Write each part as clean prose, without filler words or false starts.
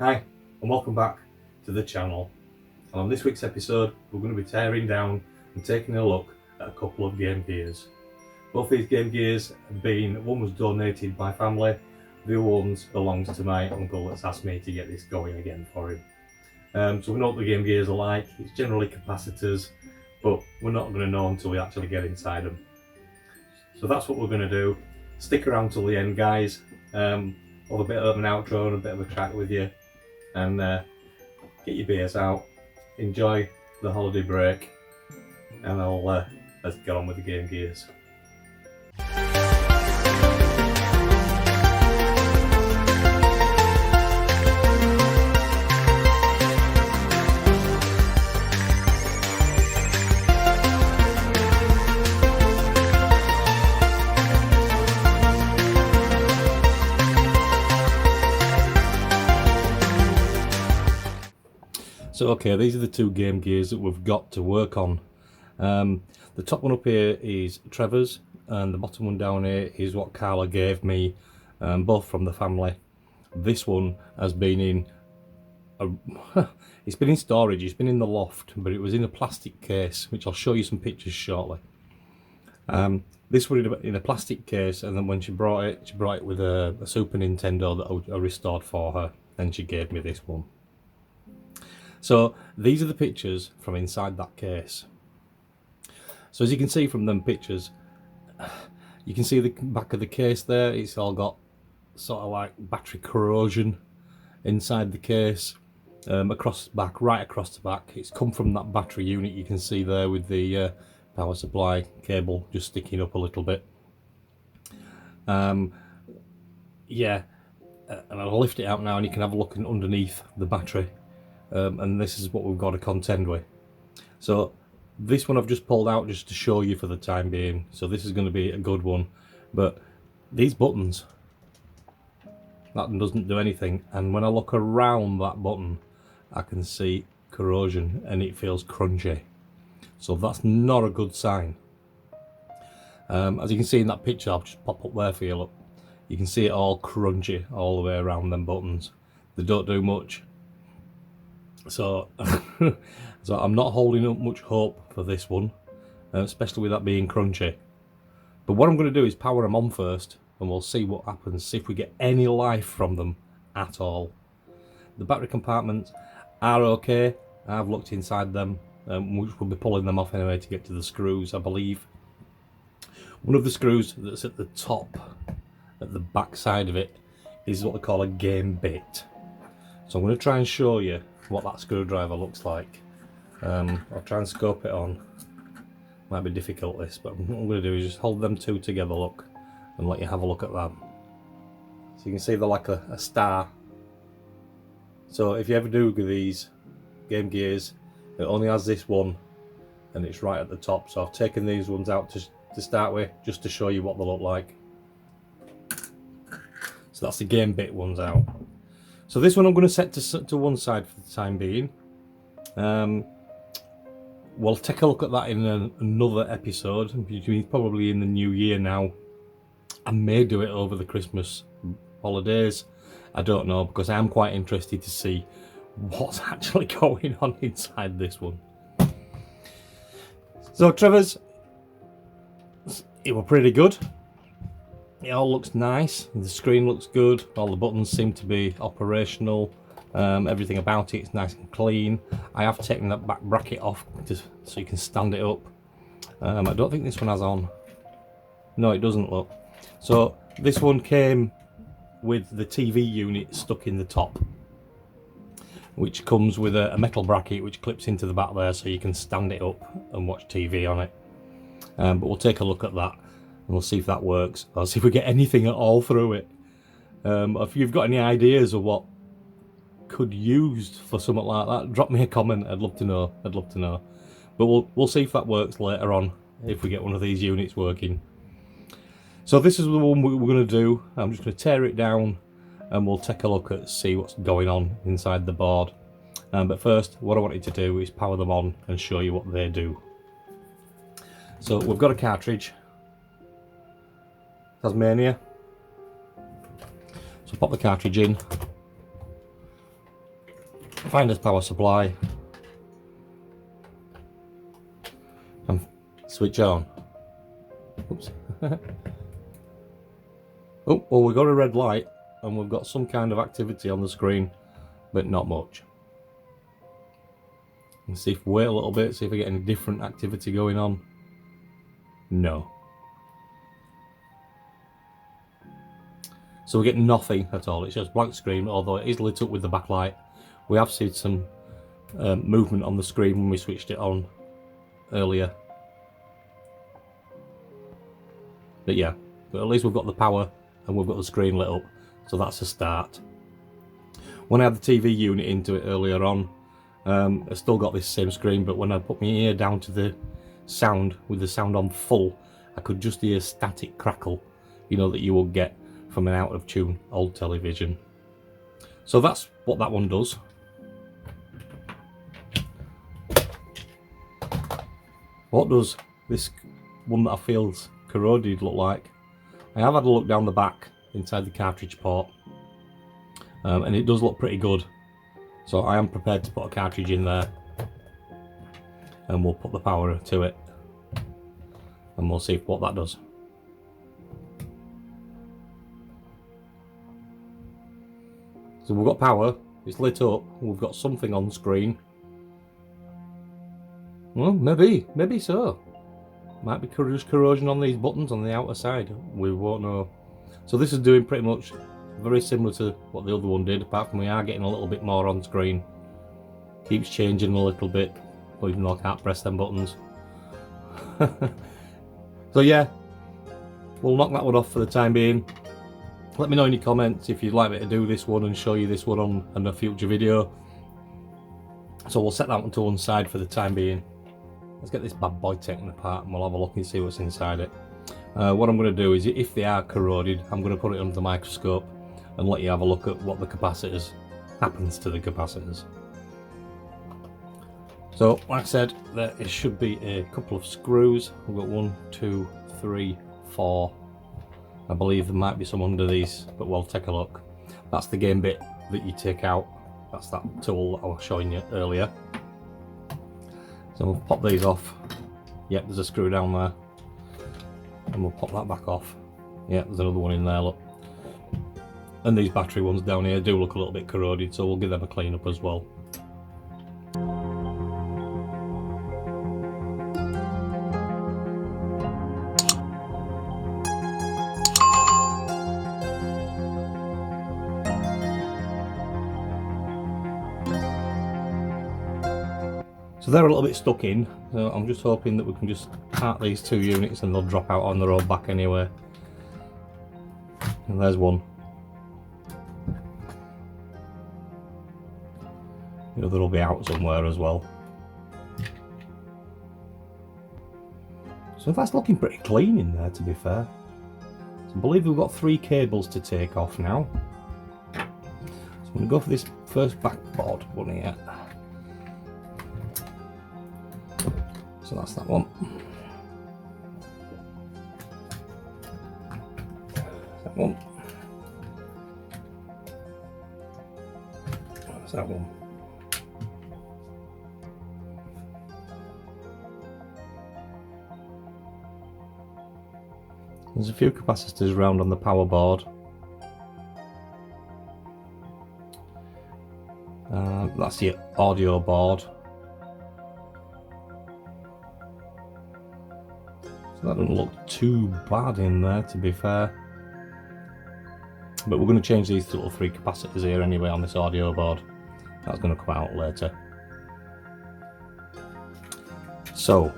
Hi and welcome back to the channel. And on this week's episode we're going to be tearing down and taking a look at a couple of Game Gears. Both these Game Gears have been, one was donated by family, the other one belongs to my uncle that's asked me to get this going again for him. So we know what the Game Gears are like. It's generally capacitors, but we're not going to know until we actually get inside them. So that's what we're going to do. Stick around till the end, guys. We'll have a bit of an outro and a bit of a chat with you, and get your beers out, enjoy the holiday break, and let's get on with the Game Gears. So okay, these are the two Game Gears that we've got to work on. The top one up here is Trevor's, and the bottom one down here is what Carla gave me, both from the family. This one has been in it's been in storage, it's been in the loft, but it was in a plastic case, which I'll show you some pictures shortly. This one in a plastic case, and then when she brought it with a Super Nintendo that I restored for her, and she gave me this one. So these are the pictures from inside that case. So as you can see from them pictures, you can see the back of the case there. It's all got sort of like battery corrosion inside the case, across the back, right across the back. It's come from that battery unit you can see there with the power supply cable just sticking up a little bit. Yeah, and I'll lift it out now and you can have a look underneath the battery. And this is what we've got to contend with. So this one I've just pulled out just to show you for the time being. So this is going to be a good one. But these buttons, that doesn't do anything. And when I look around that button, I can see corrosion and it feels crunchy. So that's not a good sign. As you can see in that picture, I'll just pop up there for you, look. You can see it all crunchy all the way around them buttons. They don't do much. So, so I'm not holding up much hope for this one, especially with that being crunchy. But what I'm going to do is power them on first, and we'll see what happens, see if we get any life from them at all. The battery compartments are okay. I've looked inside them, which we'll be pulling them off anyway to get to the screws, I believe. One of the screws that's at the top, at the back side of it, is what they call a game bit. So I'm going to try and show you what that screwdriver looks like. I'll try and scope it on. Might be difficult this, but what I'm going to do is just hold them two together, look, and let you have a look at that. So you can see they're like a star. So if you ever do with these Game Gears, it only has this one, and it's right at the top. So I've taken these ones out to start with, just to show you what they look like. So that's the game bit ones out. So this one I'm going to set to one side for the time being. We'll take a look at that in another episode, probably in the new year now. I may do it over the Christmas holidays. I don't know, because I am quite interested to see what's actually going on inside this one. So Trevor's, it was pretty good. It all looks nice, the screen looks good, all the buttons seem to be operational, everything about it is nice and clean. I have taken that back bracket off so you can stand it up. I don't think this one has on. No, it doesn't, look. So this one came with the TV unit stuck in the top, which comes with a metal bracket which clips into the back there so you can stand it up and watch TV on it. But we'll take a look at that. And we'll see if that works. I'll see if we get anything at all through it. If you've got any ideas of what could use for something like that, drop me a comment. I'd love to know. I'd love to know. But we'll see if that works later on, if we get one of these units working. So this is the one we're going to do. I'm just going to tear it down, and we'll take a look at see what's going on inside the board. But first, what I wanted to do is power them on and show you what they do. So we've got a cartridge. Tasmania. So pop the cartridge in. find this power supply and switch on. Oops. Oh, well, we've got a red light and we've got some kind of activity on the screen, but not much. And see if we wait a little bit, see if we get any different activity going on. No. So we get nothing at all. It's just blank screen, although it is lit up with the backlight. We have seen some movement on the screen when we switched it on earlier. But yeah, but at least we've got the power and we've got the screen lit up, so that's a start. When I had the TV unit into it earlier on, I still got this same screen, but when I put my ear down to the sound, with the sound on full, I could just hear static crackle, you know, that you would get from an out of tune old television. So that's what that one does. What does this one that I feel's corroded look like? I have had a look down the back inside the cartridge port, and it does look pretty good. So I am prepared to put a cartridge in there, and we'll put the power to it, and we'll see what that does. So we've got power, it's lit up, we've got something on screen. Well, maybe so. Might be just corrosion on these buttons on the outer side, we won't know. So this is doing pretty much very similar to what the other one did, apart from we are getting a little bit more on screen. Keeps changing a little bit, even though I can't press them buttons. So yeah, we'll knock that one off for the time being. Let me know in your comments if you'd like me to do this one and show you this one on a future video. So we'll set that one to one side for the time being. Let's get this bad boy taken apart and we'll have a look and see what's inside it. What I'm going to do is, if they are corroded, I'm going to put it under the microscope and let you have a look at what the capacitors happens to the capacitors. So, like I said, there should be a couple of screws. We've got 1, 2, 3, 4. I believe there might be some under these, but we'll take a look. That's the game bit that you take out. That's that tool that I was showing you earlier. So we'll pop these off. Yep, there's a screw down there. And we'll pop that back off. Yeah, there's another one in there, look. And these battery ones down here do look a little bit corroded, so we'll give them a clean up as well. So they're a little bit stuck in, so I'm just hoping that we can just part these two units and they'll drop out on their own back anyway. And there's one. The other will be out somewhere as well. So that's looking pretty clean in there, to be fair. So I believe we've got 3 cables to take off now. So I'm going to go for this first backboard one here. So that's that one. That one. That's that one. There's a few capacitors around on the power board. That's the audio board. So that doesn't look too bad in there, to be fair. But we're going to change these little 3 capacitors here anyway on this audio board. That's going to come out later. So,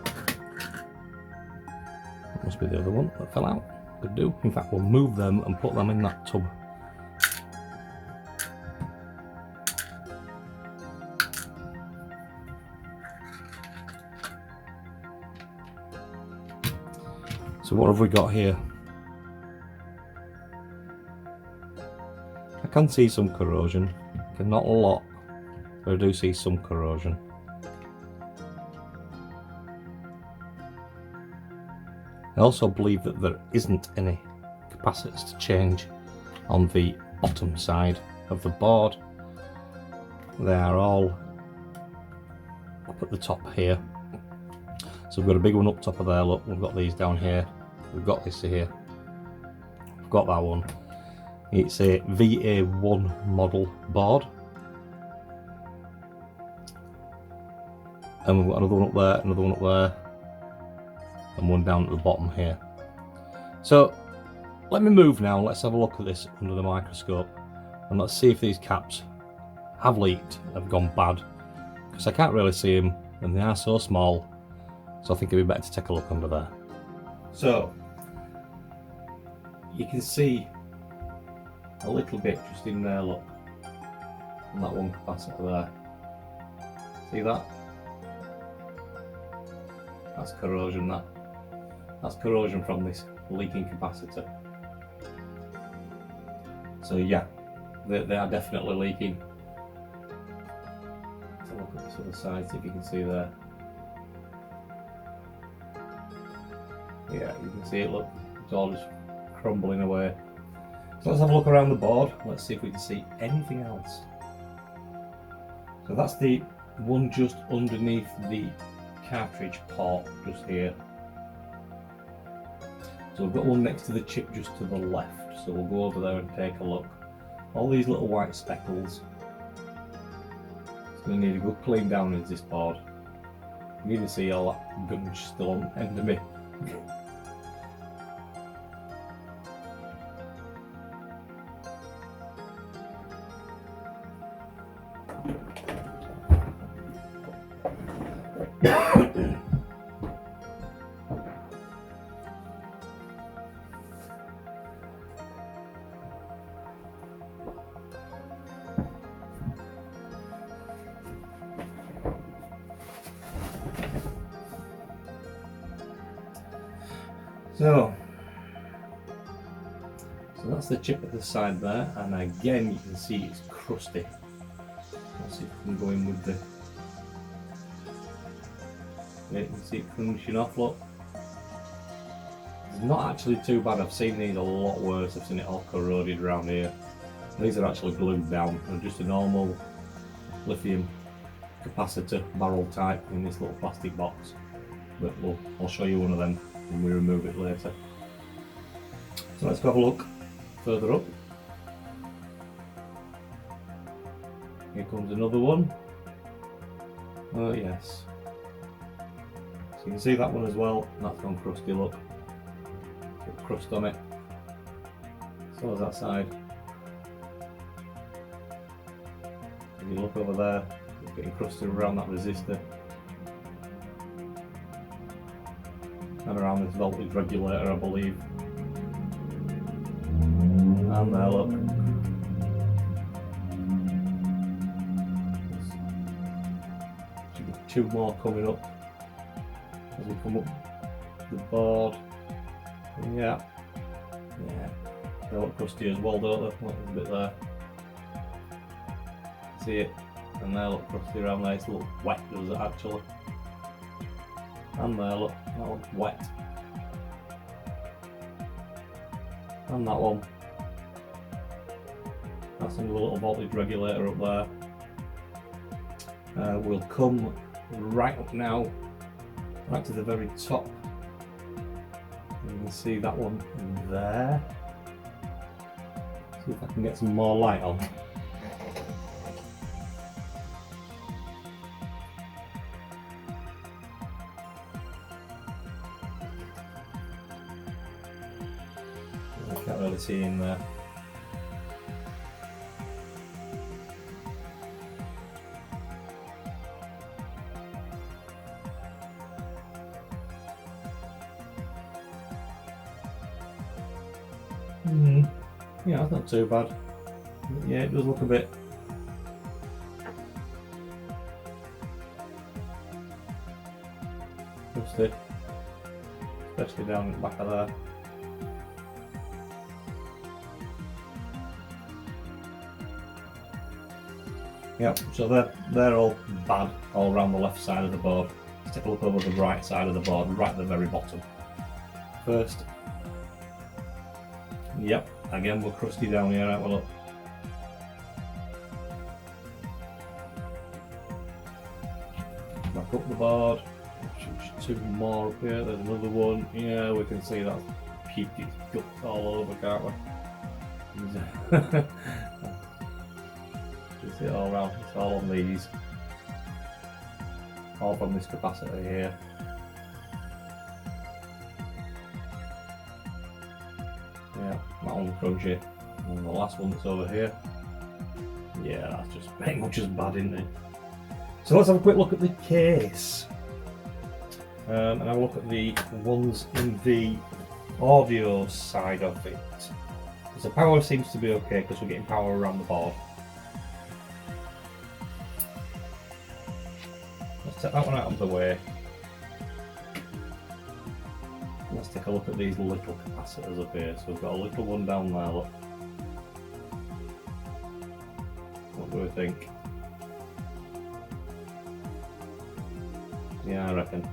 that must be the other one that fell out. Could do. In fact, we'll move them and put them in that tub. So what have we got here? I can see some corrosion. Okay, not a lot, but I do see some corrosion. I also believe that there isn't any capacitors to change on the bottom side of the board. They are all up at the top here. So we've got a big one up top of there, look, we've got these down here, we've got this here, we've got that one. It's a VA1 model board. And we've got another one up there, another one up there, and one down at the bottom here. So let me move now, let's have a look at this under the microscope, and let's see if these caps have leaked, have gone bad, because I can't really see them, and they are so small. So I think it'd be better to take a look under there. So you can see a little bit just in there, look, on that one capacitor there. See that? That's corrosion, that's corrosion from this leaking capacitor. So yeah, they are definitely leaking. Let's have a look at this other side, see if you can see there. Yeah, you can see it, look, it's all just crumbling away. So let's have a look around the board, let's see if we can see anything else. So that's the one just underneath the cartridge port, just here. So we've got one next to the chip just to the left, so we'll go over there and take a look. All these little white speckles. It's going to need a good clean down into this board. You can see all that gunge still on the end of me. So that's the chip at the side there, and again you can see it's crusty. Let's see if we can go in with the... Yeah, you can see it crunching off, look. It's not actually too bad, I've seen these a lot worse, I've seen it all corroded around here. These are actually glued down, they're just a normal lithium capacitor barrel type in this little plastic box. But I'll show you one of them when we remove it later. So let's go have a look further up. Here comes another one. Oh yes. So you can see that one as well, that's gone crusty, look. Got crust on it. So is that side. If you look over there, it's getting crusted around that resistor. And around this voltage regulator, I believe. And there, look. There's two more coming up as we come up the board. Yeah. They look crusty as well, don't they? Look, there's a bit there. See it? And they look crusty around there. It's a little wet, does it actually? And there, look, that one's wet. And that one. That's another little voltage regulator up there. We'll come right up now, right to the very top. You can see that one there. See if I can get some more light on. I can't really see in there. Yeah, that's not too bad. Yeah, it does look a bit rusty, especially down at the back of there. Yep, so they're all bad all around the left side of the board. Let's take a look over the right side of the board, right at the very bottom. First, yep, again we're crusty down here, aren't we? Look. back up the board. Two more up here. There's another one. Yeah, we can see that's puked its guts all over, can't we? You see it all around. It's all on these. All from this capacitor here. Yeah, that one's crunchy. And the last one that's over here. Yeah, that's just pretty much as bad, isn't it? So let's have a quick look at the case. And have a look at the ones in the audio side of it. So power seems to be okay because we're getting power around the board. Let's take that one out of the way. Let's take a look at these little capacitors up here. So we've got a little one down there, look. What do we think? Yeah, I reckon.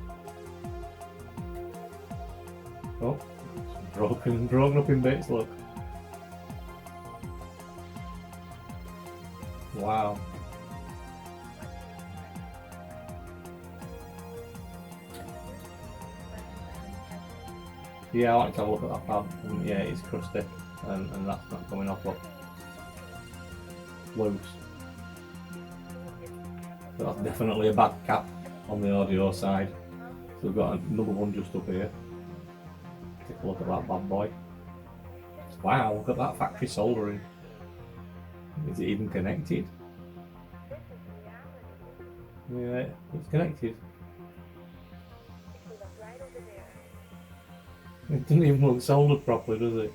Oh, it's broken up in bits, look. Wow. Yeah, I like to have a look at that pad, and yeah, it's crusty, and that's not coming off, look. Loose. So that's definitely a bad cap on the audio side. So we've got another one just up here. Take a look at that bad boy. Wow, look at that factory soldering. Is it even connected? Yeah, it's connected. It doesn't even look soldered properly, does it?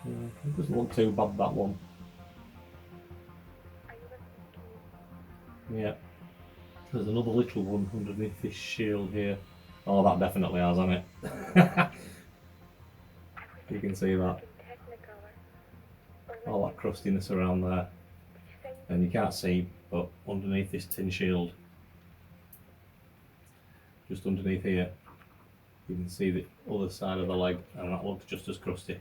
It doesn't look too bad, that one. Yeah. There's another little one underneath this shield here. Oh, that definitely has, hasn't it? You can see that. All that crustiness around there. And you can't see, but underneath this tin shield, just underneath here, you can see the other side of the leg, and that looks just as crusty.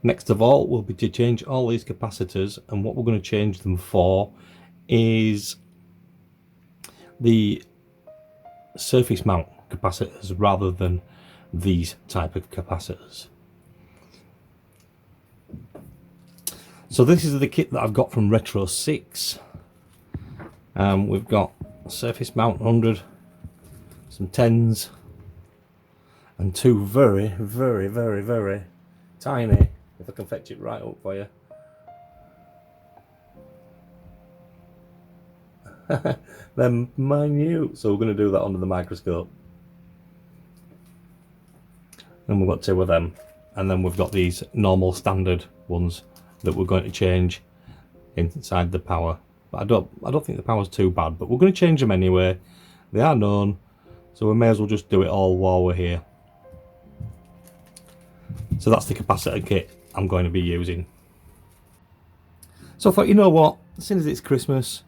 Next of all will be to change all these capacitors, and what we're going to change them for is the surface mount capacitors rather than these type of capacitors. So this is the kit that I've got from Retro 6. We've got surface mount 100, some 10s, and two very tiny, if I can fetch it right up for you. They're minute, so we're going to do that under the microscope. And we've got two of them, and then we've got these normal standard ones that we're going to change inside the power. But I don't think the power's too bad, but we're going to change them anyway. They are known, so we may as well just do it all while we're here. So that's the capacitor kit I'm going to be using. So I thought, you know what, as soon as it's Christmas,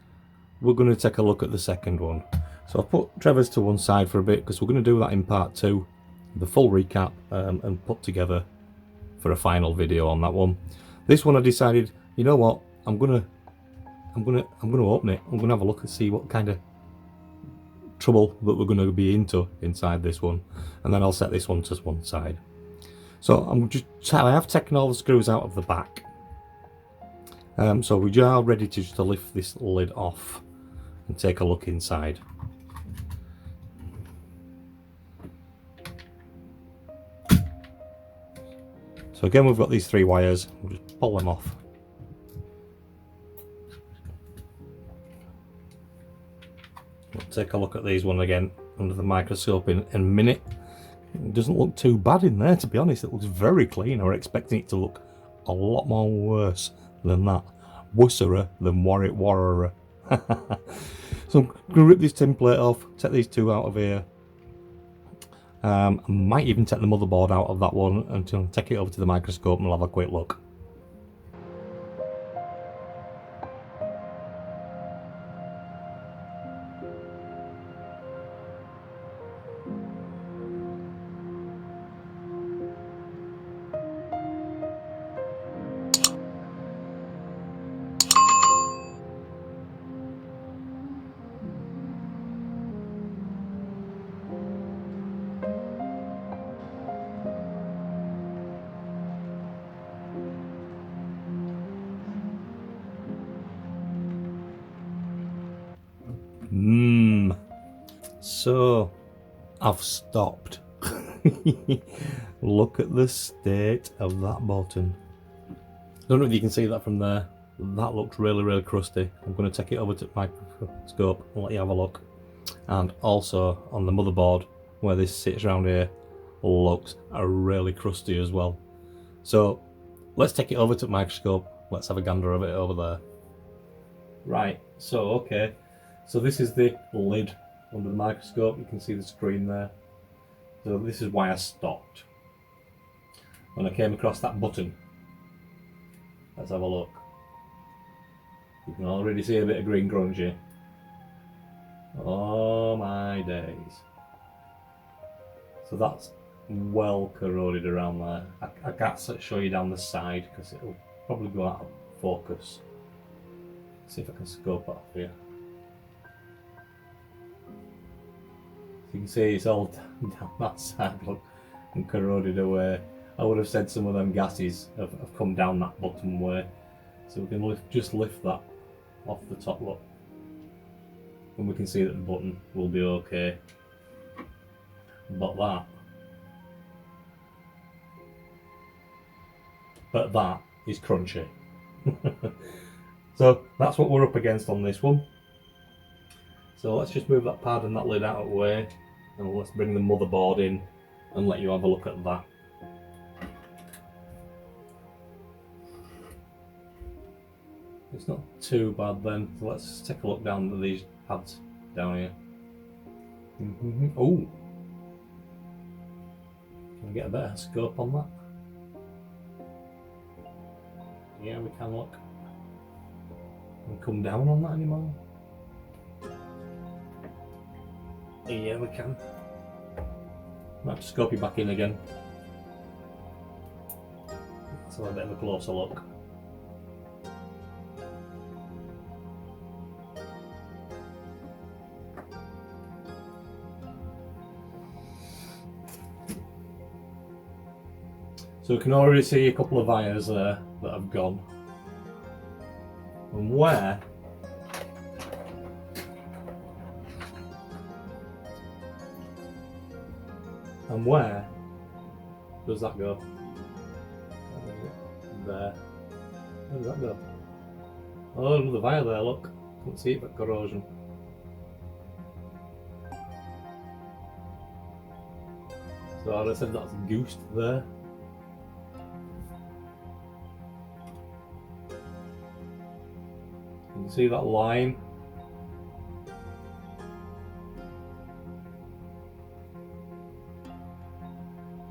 we're going to take a look at the second one. So I've put Trevor's to one side for a bit because we're going to do that in part 2, the full recap, and put together for a final video on that one. This one I decided, you know what, I'm gonna open it. I'm gonna have a look and see what kind of trouble that we're going to be into inside this one, and then I'll set this one to one side. So I have taken all the screws out of the back. So we are ready to lift this lid off and take a look inside. So again, we've got these 3 wires. We'll just pull them off. We'll take a look at these one again under the microscope in a minute. It doesn't look too bad in there, to be honest. It looks very clean. I was expecting it to look a lot more worse than that. Worser than Warrior. So I'm going to rip this tin plate off, take these 2 out of here, I might even take the motherboard out of that one until I take it over to the microscope and we'll have a quick look. So I've stopped. Look at the state of that button. I don't know if you can see that from there. That looks really crusty. I'm going to take it over to the microscope and let you have a look. And also on the motherboard where this sits around here looks really crusty as well. So let's take it over to the microscope. Let's have a gander of it over there. Right, so okay. So this is the lid under the microscope. You can see the screen there. So this is why I stopped. When I came across that button. Let's have a look. You can already see a bit of green grunge here. Oh my days. So that's well corroded around there. I can't show you down the side because it'll probably go out of focus. See if I can scope it off here. You can see it's all down that side, look, and corroded away. I would have said some of them gases have come down that bottom way. So we can just lift that off the top, look. And we can see that the button will be okay. But that is crunchy. So that's what we're up against on this one. So let's just move that pad and that lid out of the way, and let's bring the motherboard in and let you have a look at that. It's not too bad then, so let's take a look down at these pads down here. Oh! Can we get a better scope on that? Yeah, we can look. Can we come down on that anymore? Yeah, we can. Might have to scope you back in again. Let's have a bit of a closer look. So we can already see a couple of wires there that have gone. And where does that go? There. Where does that go? Oh, another wire there, look. Can't see it, but corrosion. So I said that's goosed there. You can see that line.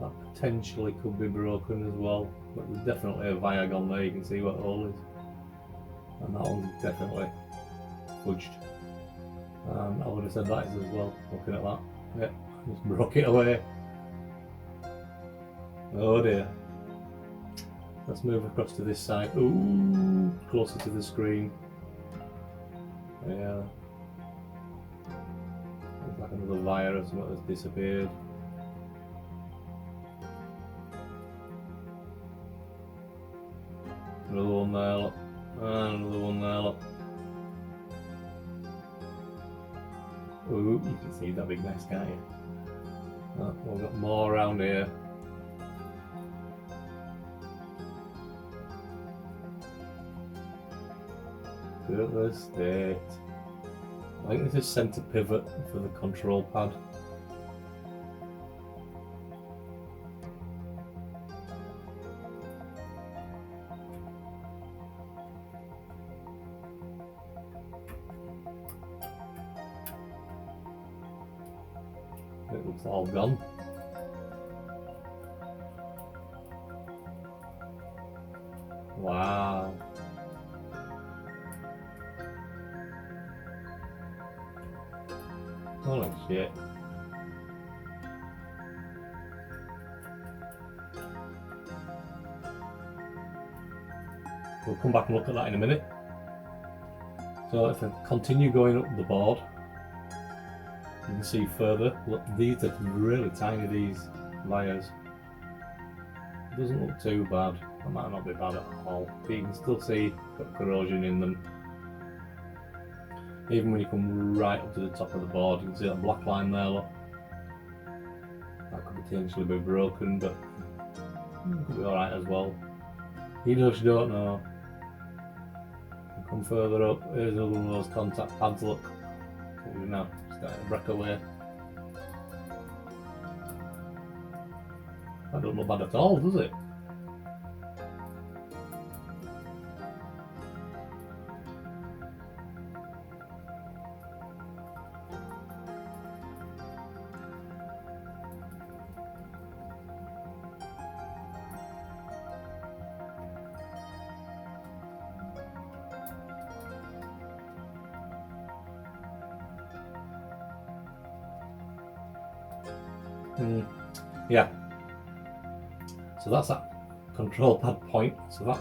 That potentially could be broken as well, but there's definitely a wire gone there. You can see what the hole is, and that one's definitely fudged. And I would have said that is as well. Looking at that, yeah, just broke it away. Oh dear. Let's move across to this side. Ooh, closer to the screen. Yeah. Looks like another wire or something has disappeared. Another one there, look. And another one there, look. Ooh, you can see that big nest, can't you? Oh, we've got more around here. Look at the state. I think this is centre pivot for the control pad. It looks all gone. Wow. Holy shit. We'll come back and look at that in a minute. So if I continue going up the board, you can see further. Look, these are really tiny, these wires. It doesn't look too bad. That might not be bad at all. But you can still see corrosion in them. Even when you come right up to the top of the board, you can see that black line there, look. That could potentially be broken, but it could be alright as well. Even if you don't know. Come further up, here's another one of those contact pads, look. We're now starting to break away. That doesn't look bad at all, does it? Yeah. So that's that control pad point. So that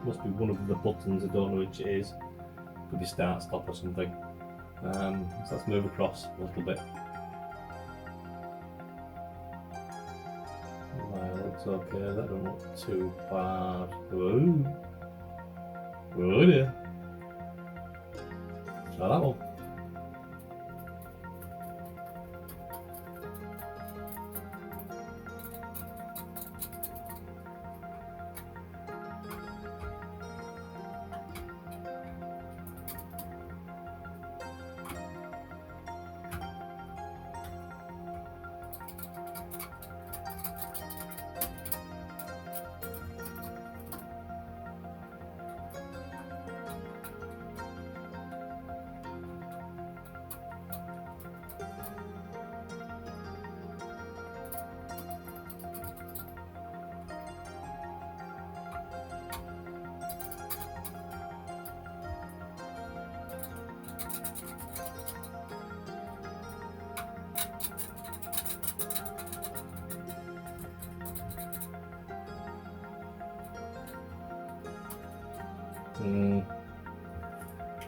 must be one of the buttons. I don't know which it is. Could be start, stop, or something. So let's move across a little bit. That looks okay. That don't look too bad. Whoa. Oh dear. Try that one.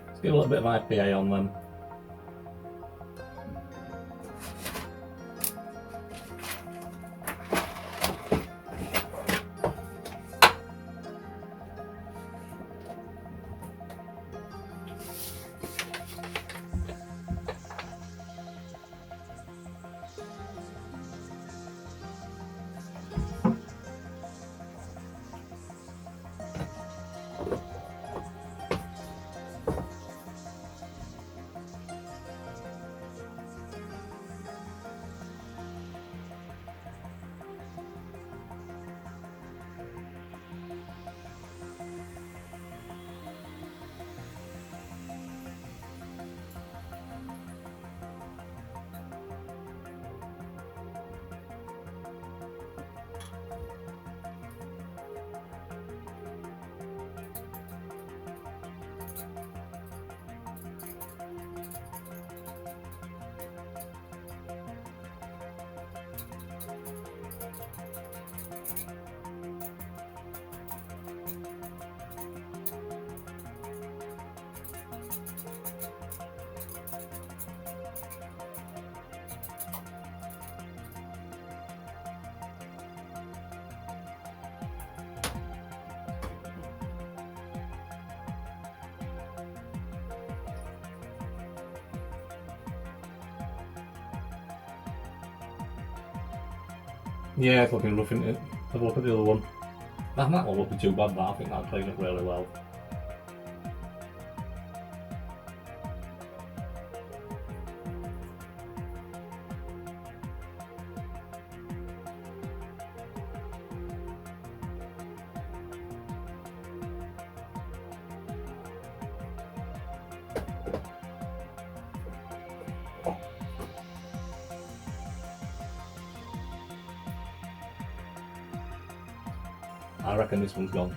Let's get a little bit of IPA on them. Yeah, it's looking rough, isn't it? Have a look at the other one. That one won't be too bad, but I think that cleaned up really well. I reckon this one's gone.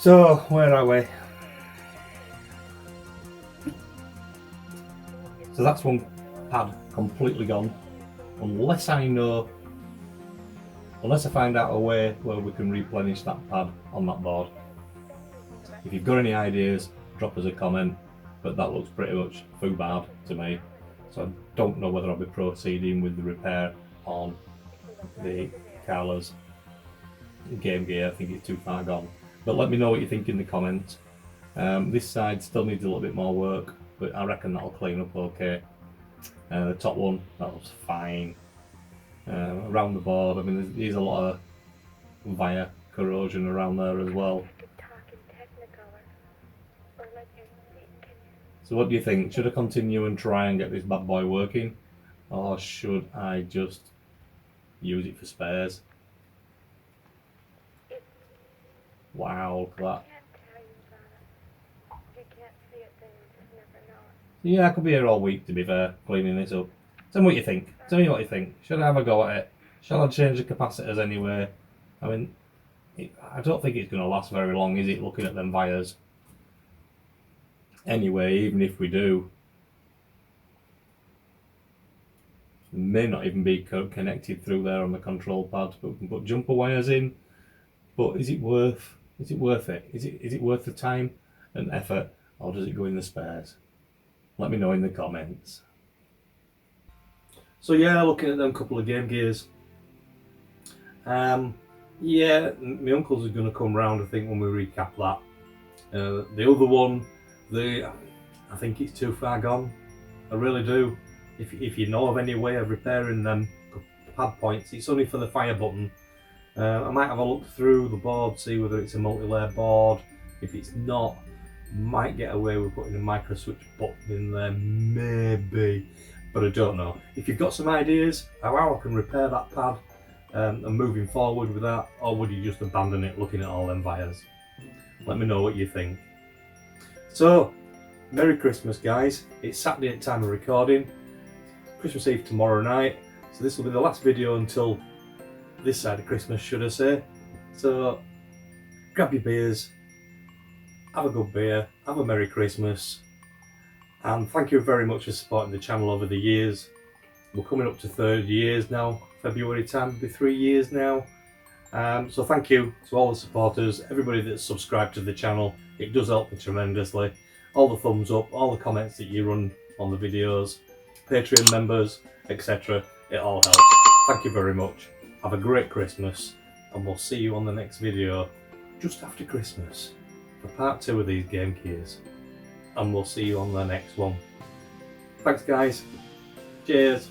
So, where are we? So that's one pad completely gone. Unless I find out a way where we can replenish that pad on that board. If you've got any ideas, drop us a comment, but that looks pretty much foo bad to me. So I don't know whether I'll be proceeding with the repair on the Carla's Game Gear. I think it's too far gone. But let me know what you think in the comments. This side still needs a little bit more work, but I reckon that'll clean up okay. The top one, that was fine. Around the board, I mean, there's a lot of via corrosion around there as well. So what do you think? Should I continue and try and get this bad boy working? Or should I just use it for spares? Wow, look at that. Yeah, I could be here all week to be fair, cleaning this up. Tell me what you think. Tell me what you think. Should I have a go at it? Shall I change the capacitors anyway? I mean, I don't think it's going to last very long, is it, looking at them wires? Anyway, even if we do, it may not even be connected through there on the control pad, but we can put jumper wires in. But is it worth it? Is it worth the time and effort, or does it go in the spares? Let me know in the comments. So yeah, looking at them couple of Game Gears. Yeah, my uncles are going to come round, I think, when we recap that. The other one, I think it's too far gone. I really do. If you know of any way of repairing them pad points, it's only for the fire button. I might have a look through the board, see whether it's a multi-layer board. If it's not, might get away with putting a micro switch button in there, maybe, but I don't know. If you've got some ideas how I can repair that pad and moving forward with that, or would you just abandon it looking at all them wires? Let me know what you think. So, Merry Christmas guys. It's Saturday at time of recording, Christmas Eve tomorrow night, so this will be the last video until this side of Christmas, should I say. So, grab your beers, have a good beer, have a Merry Christmas, and thank you very much for supporting the channel over the years. We're coming up to 3 years now, February time, it'll be 3 years now. So thank you to all the supporters, everybody that's subscribed to the channel. It does help me tremendously. All the thumbs up, all the comments that you run on the videos, Patreon members, etc. It all helps. Thank you very much. Have a great Christmas, and we'll see you on the next video just after Christmas for part 2 of these Game Gears. And we'll see you on the next one. Thanks guys. Cheers.